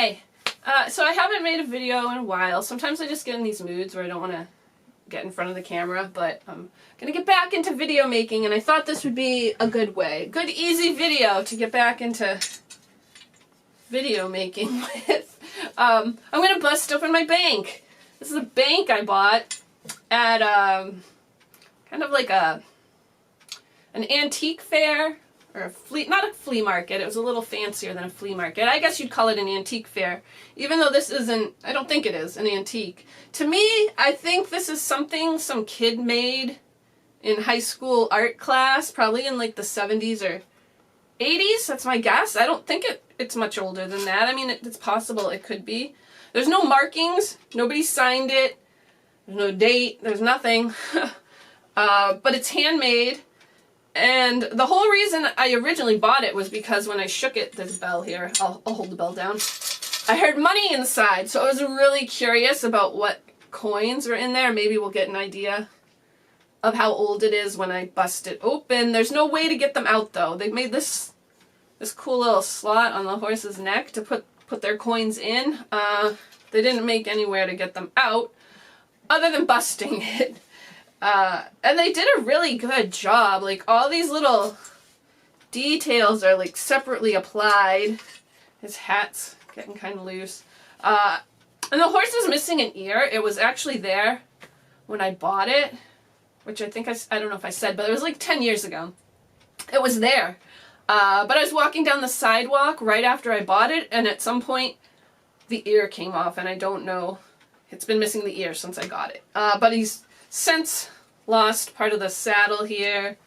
Okay, so I haven't made a video in a while. Sometimes I just get in these moods where I don't want to get in front of the camera, but I'm going to get back into video making, and I thought this would be a good way. Good, easy video to get back into video making with. I'm going to bust open my bank. This is a bank I bought at kind of like an antique fair. Or not a flea market, it was a little fancier than a flea market. I guess you'd call it an antique fair. Even though this isn't, I don't think it is, an antique. To me, I think this is something some kid made in high school art class, probably in like the 70s or 80s, that's my guess. I don't think it's much older than that. I mean, it's possible it could be. There's no markings, nobody signed it, there's no date, there's nothing. But it's handmade. And the whole reason I originally bought it was because when I shook it, there's a bell here, I'll hold the bell down. I heard money inside, so I was really curious about what coins are in there. Maybe we'll get an idea of how old it is when I bust it open. There's no way to get them out though. They made this cool little slot on the horse's neck to put their coins in. They didn't make anywhere to get them out other than busting it. And they did a really good job. Like, all these little details are, like, separately applied. His hat's getting kind of loose. And the horse is missing an ear. It was actually there when I bought it, which I think I don't know if I said, but it was like 10 years ago. It was there. But I was walking down the sidewalk right after I bought it, and at some point, the ear came off, and I don't know. It's been missing the ear since I got it. But he's since lost part of the saddle here.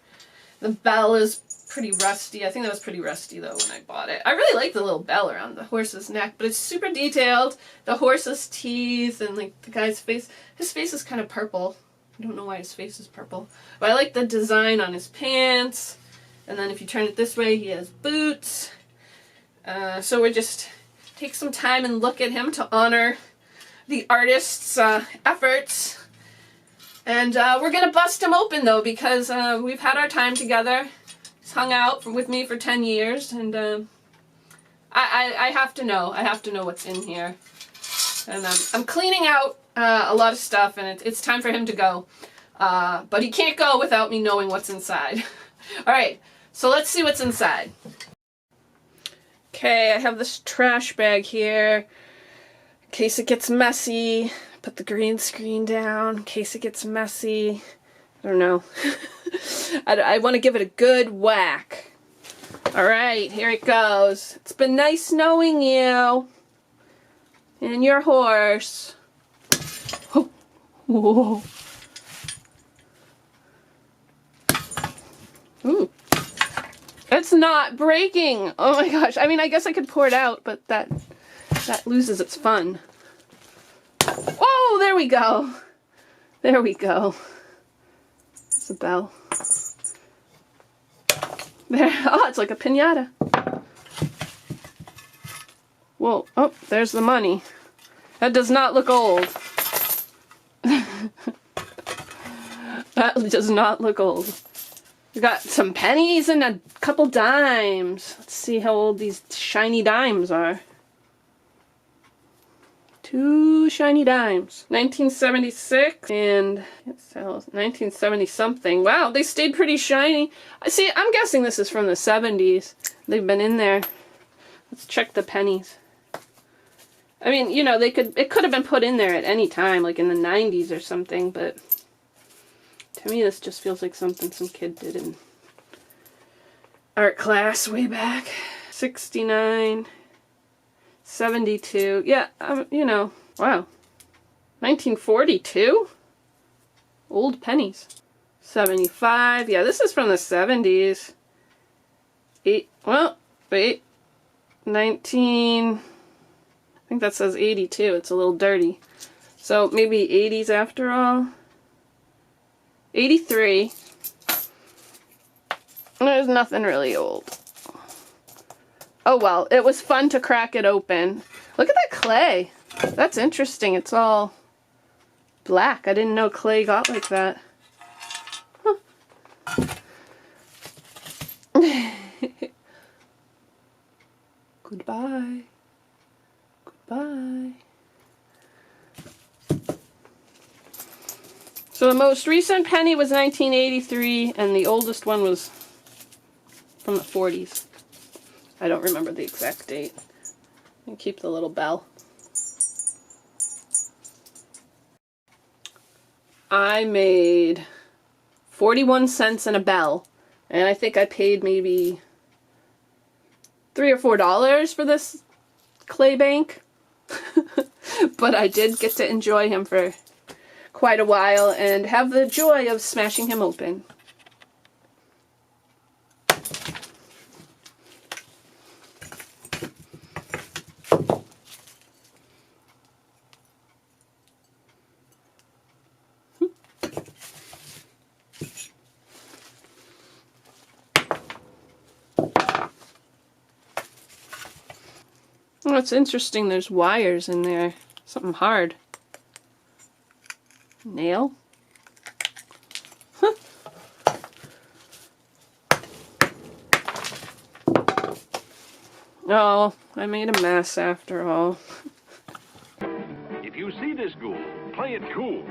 The bell is pretty rusty. I think that was pretty rusty though when I bought it. I really like the little bell around the horse's neck, but it's super detailed. The horse's teeth and like the guy's face. His face is kind of purple. I don't know why his face is purple. But I like the design on his pants. And then if you turn it this way, he has boots. So we just take some time and look at him to honor the artist's efforts. And we're going to bust him open, though, because we've had our time together. He's hung out with me for 10 years, and I have to know. I have to know what's in here. And I'm cleaning out a lot of stuff, and it's time for him to go. But he can't go without me knowing what's inside. All right, so let's see what's inside. Okay, I have this trash bag here in case it gets messy. Put the green screen down in case it gets messy. I don't know. I want to give it a good whack. Alright, here it goes. It's been nice knowing you. And your horse. Oh. Whoa. Ooh. It's not breaking. Oh my gosh. I mean, I guess I could pour it out, but that loses its fun. Oh, there we go. There we go. It's a bell. There. Oh, it's like a piñata. Whoa. Oh, there's the money. That does not look old. That does not look old. We got some pennies and a couple dimes. Let's see how old these shiny dimes are. 2 shiny dimes. 1976 and 1970 something. Wow, they stayed pretty shiny. See, I'm guessing this is from the 70s. They've been in there. Let's check the pennies. I mean, you know, it could have been put in there at any time, like in the 90s or something, but to me this just feels like something some kid did in art class way back. 69. 72. Yeah, you know, wow. 1942? Old pennies. 75. Yeah, this is from the 70s. 19... I think that says 82. It's a little dirty. So maybe 80s after all. 83. There's nothing really old. Oh well, it was fun to crack it open. Look at that clay. That's interesting. It's all black. I didn't know clay got like that. Huh. Goodbye. Bye. So the most recent penny was 1983, and the oldest one was from the 40s. I don't remember the exact date. And keep the little bell. I made 41 cents and a bell, and I think I paid maybe $3 or $4 for this clay bank. But I did get to enjoy him for quite a while and have the joy of smashing him open. Oh, it's interesting, there's wires in there. Something hard. Nail? Huh. Oh, I made a mess after all. If you see this ghoul, play it cool.